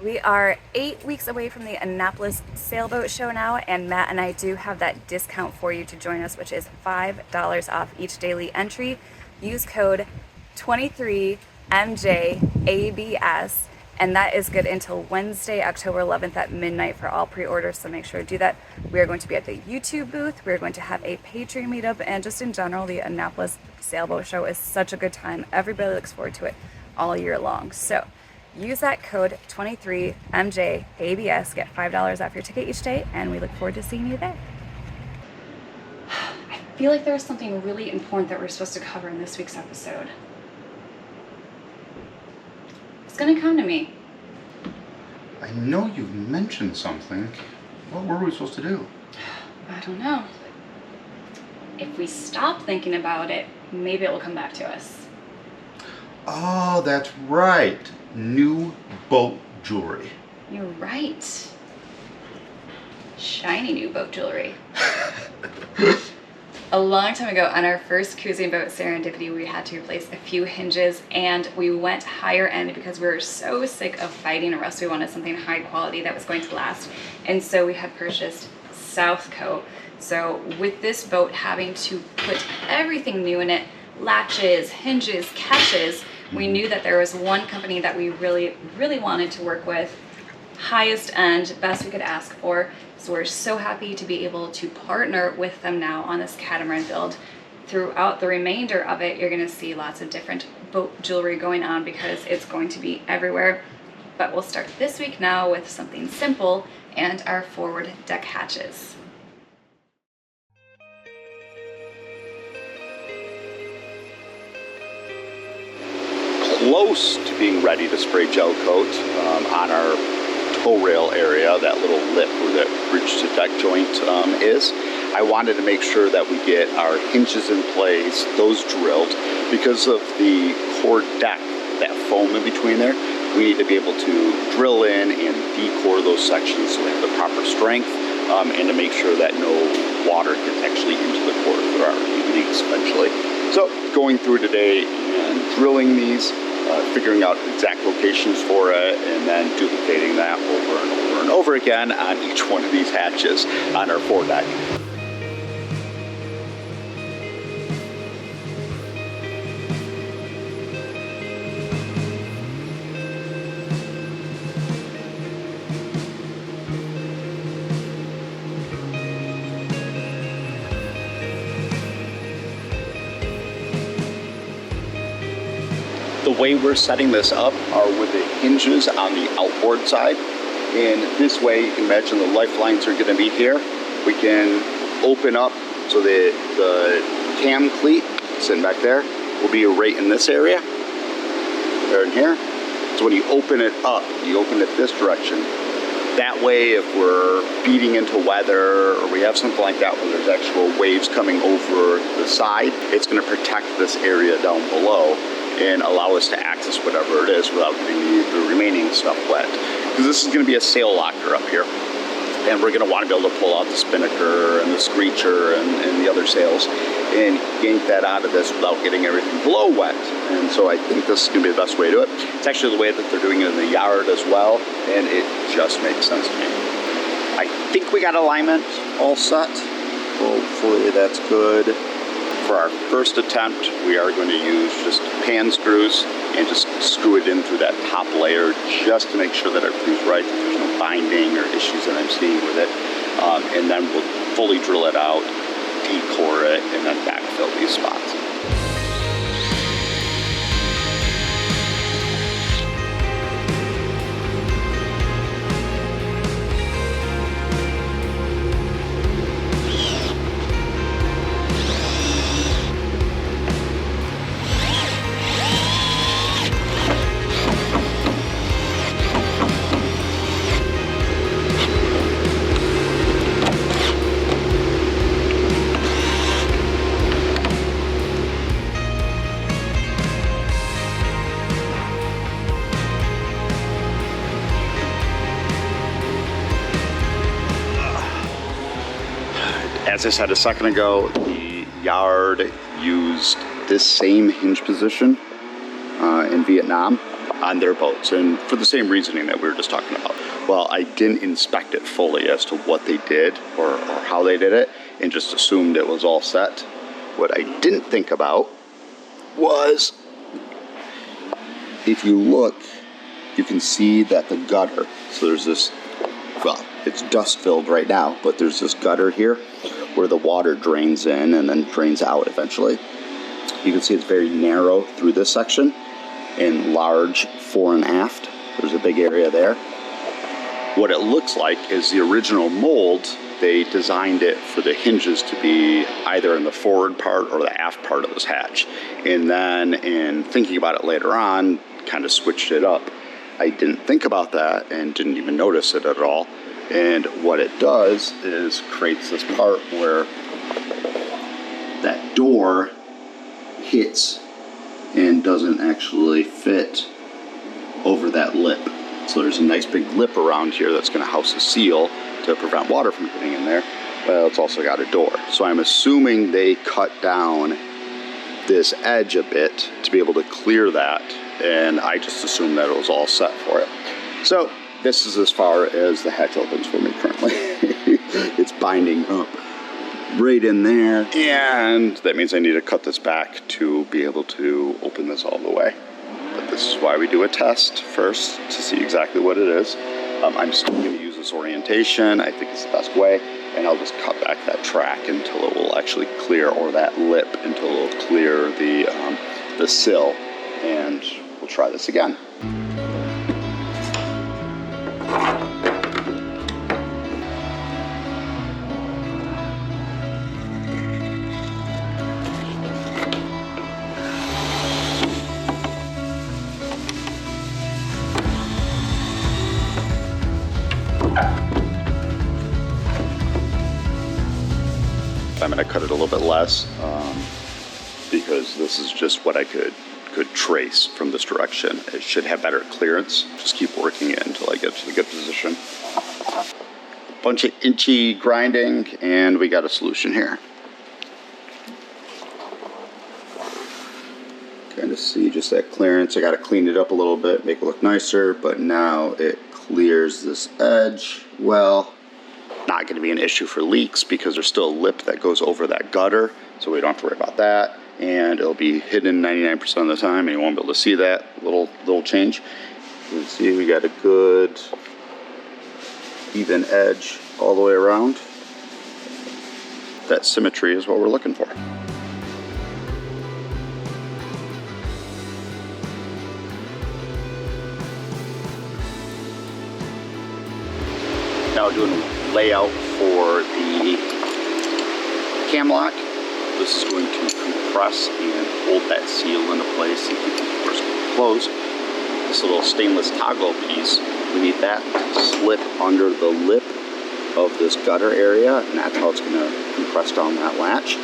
We are 8 weeks away from the Annapolis Sailboat Show now, and Matt and I do have that discount for you to join us, which is $5 off each daily entry. Use code 23MJABS, and that is good until Wednesday, October 11th at midnight for all pre-orders, so make sure to do that. We are going to be at the YouTube booth, we are going to have a Patreon meetup, and just in general, the Annapolis Sailboat Show is such a good time. Everybody looks forward to it all year long. So use that code 23MJABS, get $5 off your ticket each day, and we look forward to seeing you there. I feel like there's something really important that we're supposed to cover in this week's episode. It's gonna come to me. I know you've mentioned something. What were we supposed to do? I don't know. If we stop thinking about it, maybe it will come back to us. Oh, that's right. New boat jewelry. You're right. Shiny new boat jewelry. A long time ago on our first cruising boat, Serendipity, we had to replace a few hinges, and we went higher end because we were so sick of fighting a rust. We wanted something high quality that was going to last, and so we had purchased Southcote. So with this boat having to put everything new in it, latches, hinges, catches, we knew that there was one company that we really wanted to work with, highest end, best we could ask for. So we're so happy to be able to partner with them now on this catamaran build. Throughout the remainder of it, you're gonna see lots of different boat jewelry going on because it's going to be everywhere. But we'll start this week now with something simple and our forward deck hatches. Close to being ready to spray gel coat on our tow rail area, that little lip where that bridge to deck joint is. I wanted to make sure that we get our hinges in place, those drilled, because of the core deck, that foam in between there. We need to be able to drill in and decore those sections so we have the proper strength, and to make sure that no water gets actually into the core for our leaks eventually. So going through today and drilling these, figuring out exact locations for it, and then duplicating that over and over and over again on each one of these hatches on our foredeck. The way we're setting this up are with the hinges on the outboard side, and this way you can imagine the lifelines are going to be here. We can open up so the cam cleat sitting back there will be right in this area, there in here. So when you open it up, you open it this direction. That way, if we're beating into weather or we have something like that where there's actual waves coming over the side, it's going to protect this area down below and allow us to access whatever it is without getting the remaining stuff wet. Because this is going to be a sail locker up here, and we're going to want to be able to pull out the spinnaker and the screecher and the other sails and yank that out of this without getting everything below wet. And so I think this is going to be the best way to do it. It's actually the way that they're doing it in the yard as well, and it just makes sense to me. I think we got alignment all set. Hopefully that's good. For our first attempt, we are going to use just pan screws and just screw it in through that top layer just to make sure that everything's right, that there's no binding or issues that I'm seeing with it. And then we'll fully drill it out, decore it, and then backfill these spots. As I said a second ago, the yard used this same hinge position in Vietnam, on their boats, and for the same reasoning that we were just talking about. Well, I didn't inspect it fully as to what they did or how they did it, and just assumed it was all set. What I didn't think about was, if you look, you can see that the gutter, so there's this, well, it's dust filled right now, but there's this gutter here where the water drains in and then drains out eventually. You can see it's very narrow through this section and large fore and aft. There's a big area there. What it looks like is the original mold, they designed it for the hinges to be either in the forward part or the aft part of this hatch. And then in thinking about it later on, kind of switched it up. I didn't think about that and didn't even notice it at all. And what it does is creates this part where that door hits and doesn't actually fit over that lip. So there's a nice big lip around here that's going to house a seal to prevent water from getting in there. Well, it's also got a door. So I'm assuming they cut down this edge a bit to be able to clear that, and I just assumed that it was all set for it. So this is as far as the hatch opens for me currently. It's binding up right in there, and that means I need to cut this back to be able to open this all the way. But this is why we do a test first to see exactly what it is. I'm still going to use this orientation. I think it's the best way, and I'll just cut back that track until it will actually clear, or that lip until it will clear the sill, and we'll try this again. I'm going to cut it a little bit less because this is just what I could trace from this direction. It should have better clearance. Just keep working it until I get to the good position. A bunch of inchy grinding, and we got a solution here. Kind of see just that clearance. I got to clean it up a little bit, make it look nicer, but now it clears this edge well. Not going to be an issue for leaks because there's still a lip that goes over that gutter, so we don't have to worry about that, and it'll be hidden 99% of the time, and you won't be able to see that little change. You can see we got a good even edge all the way around. That symmetry is what we're looking for. Now doing a layout for the cam lock. This is going to compress and hold that seal into place and keep the doors closed. This little stainless toggle piece, we need that to slip under the lip of this gutter area, and that's how it's going to compress down that latch.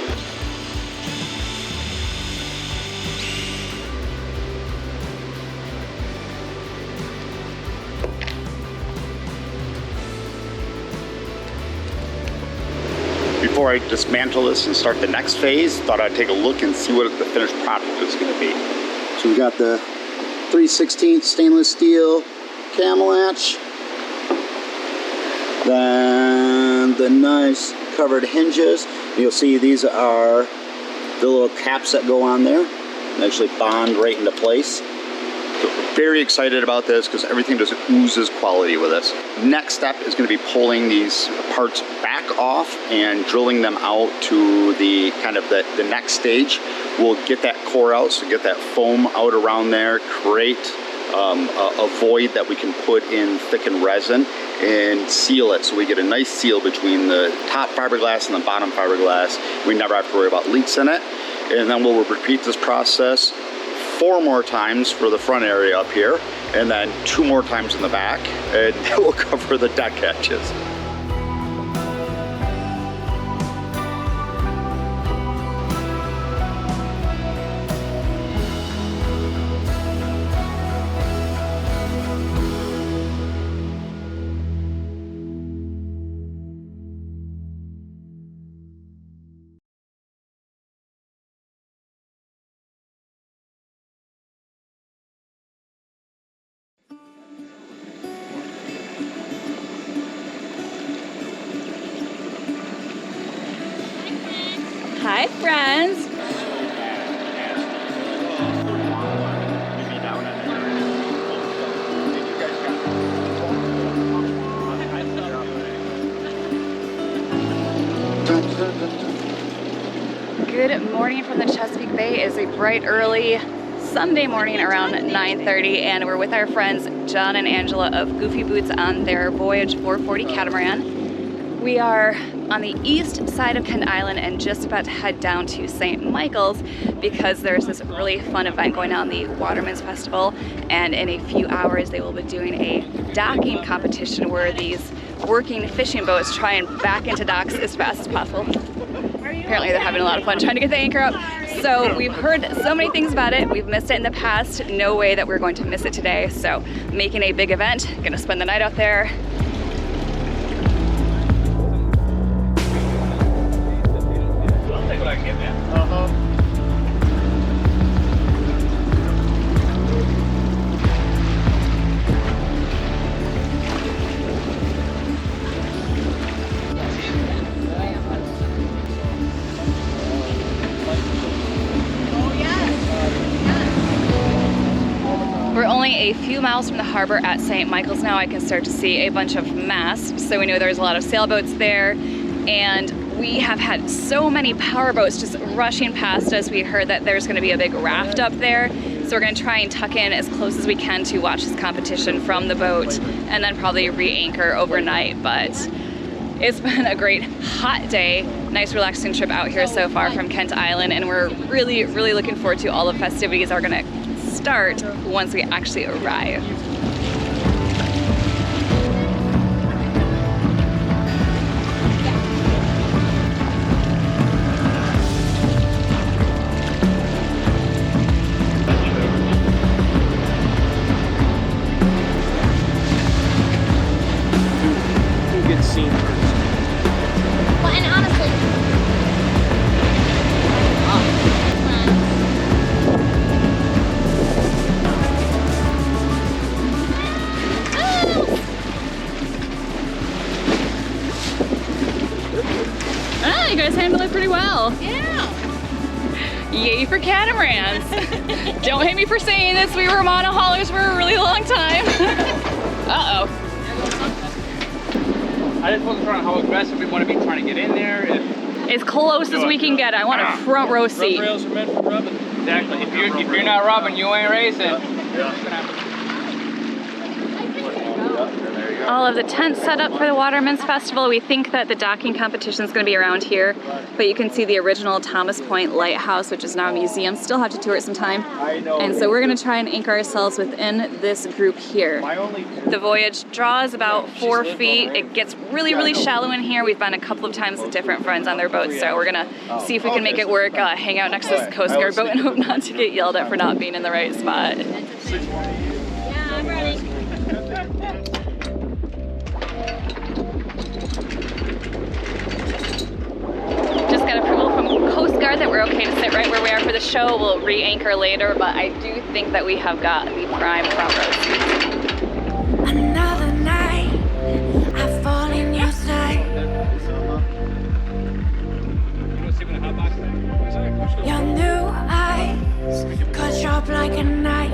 Before I dismantle this and start the next phase, thought I'd take a look and see what the finished product is going to be. So we got the 3/16 stainless steel cam latch, then the nice covered hinges. You'll see these are the little caps that go on there and actually bond right into place. So very excited about this because everything just oozes quality with this. Next step is going to be pulling these parts back off and drilling them out to the kind of the next stage. We'll get that core out, so get that foam out around there, create a void that we can put in thickened resin and seal it, so we get a nice seal between the top fiberglass and the bottom fiberglass. We never have to worry about leaks in it. And then we'll repeat this process 4 more times for the front area up here, and then 2 more times in the back, and that will cover the deck hatches. friends. Good morning from the Chesapeake Bay. It is a bright early Sunday morning around 9:30, and we're with our friends John and Angela of Goofy Boots on their Voyage 440 catamaran. We are on the east side of Kent Island and just about to head down to St. Michael's because there's this really fun event going on, the Waterman's Festival, and in a few hours they will be doing a docking competition where these working fishing boats try and back into docks as fast as possible. Apparently they're having a lot of fun trying to get the anchor up. So we've heard so many things about it. We've missed it in the past. No way that we're going to miss it today. So making a big event, gonna spend the night out there. I'll take what I can get, man. We're only a few miles from the harbor at St. Michael's now. I can start to see a bunch of masts, so we know there's a lot of sailboats there, and we have had so many power boats just rushing past us. We heard that there's going to be a big raft up there, so we're going to try and tuck in as close as we can to watch this competition from the boat and then probably re-anchor overnight. But it's been a great hot day, nice relaxing trip out here so far from Kent Island, and we're really looking forward to all the festivities are going to start once we actually arrive. Who gets seen first? Well, and honestly, You guys handled it pretty well. yeah. Yay for catamarans. Don't hate me for saying this. We were monohaulers for a really long time. Uh-oh. I just wasn't sure how aggressive we want to be trying to get in there. As close as we can get. I want a front row seat. Rub rails are meant for rubbing. Exactly. If you're not rubbing, you ain't racing. All of the tents set up for the Waterman's Festival. We think that the docking competition is going to be around here, but you can see the original Thomas Point Lighthouse, which is now a museum. Still have to tour it sometime. And so we're going to try and anchor ourselves within this group here. The voyage draws about 4 feet. It gets really shallow in here. We've been a couple of times with different friends on their boats, so we're going to see if we can make it work, hang out next to this Coast Guard boat and hope not to get yelled at for not being in the right spot. Yeah, I'm ready. Just got approval from Coast Guard that we're okay to sit right where we are for the show. We'll re-anchor later, but I do think that we have got the prime front row seat. Another night, I fall in your sight. Your new eyes cut sharp like a knife.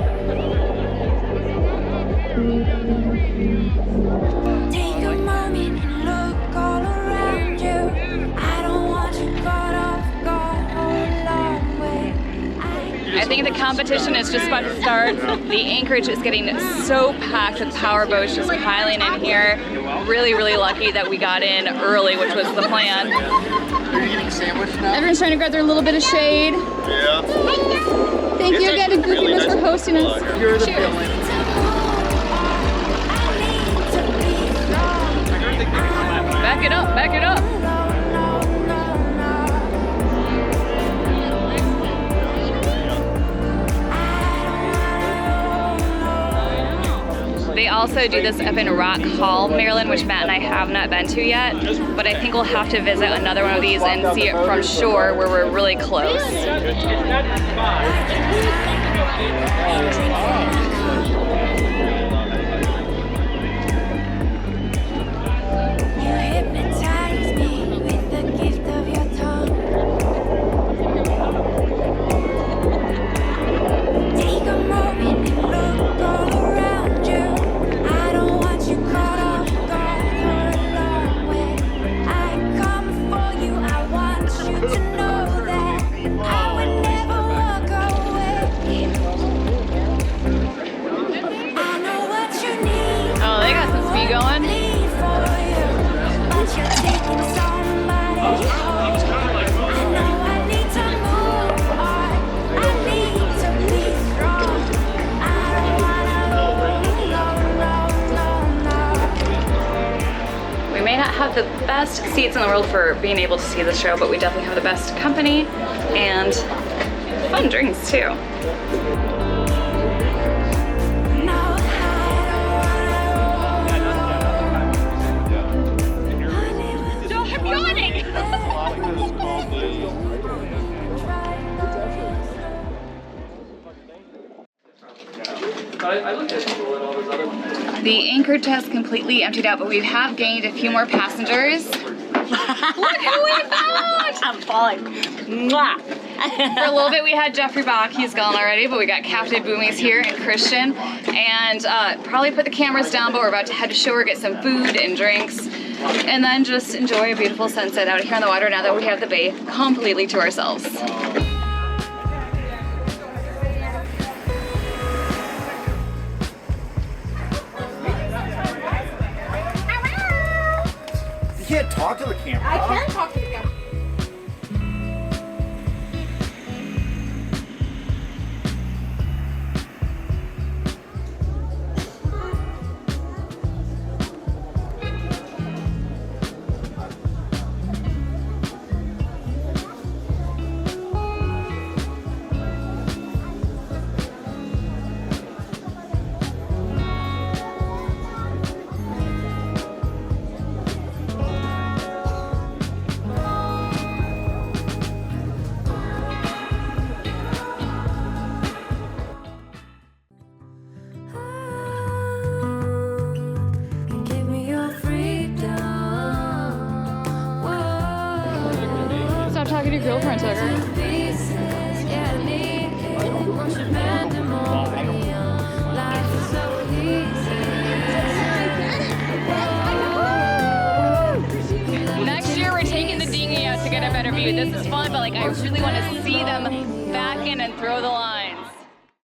Take a moment and look all around you. I don't want you caught off guard a long way. I think the competition is just about to start. The anchorage is getting so packed with power boats just piling in here. Really lucky that we got in early, which was the plan. Are you eating sandwich now? Everyone's trying to grab their little bit of shade. Yeah. Thank you again to Goofy Boots for hosting us. You're the Cheers. villain. Back it up, back it up. They also do this up in Rock Hall, Maryland, which Matt and I have not been to yet, but I think we'll have to visit another one of these and see it from shore where we're really close. You hypnotize me with the gift of your tongue. you going? bleed for you, but you're taking somebody out. I know I need to move on. I need to be strong. I don't wanna lose, no. We may not have the best seats in the world for being able to see the show, but we definitely have the best company and fun drinks too. I'm yawning. I looked at people and all those other ones. The anchorage has completely emptied out, but we have gained a few more passengers. Look who we found! I'm falling. Mwah. For a little bit we had Jeffrey Bach, he's gone already, but we got Captain Boomies here and Christian, and probably put the cameras down, but we're about to head to shore, get some food and drinks, and then just enjoy a beautiful sunset out here on the water now that we have the bay completely to ourselves. You can't talk to the camera. I can talk to the camera. Give me your freedom. Whoa. Stop talking to your girlfriend, Tucker. Pieces, yeah, I need it. Bunch of Pandemonium. Life is so easy. Next year we're taking the dinghy out to get a better view. This is fun, but like I really want to see them back in and throw the line.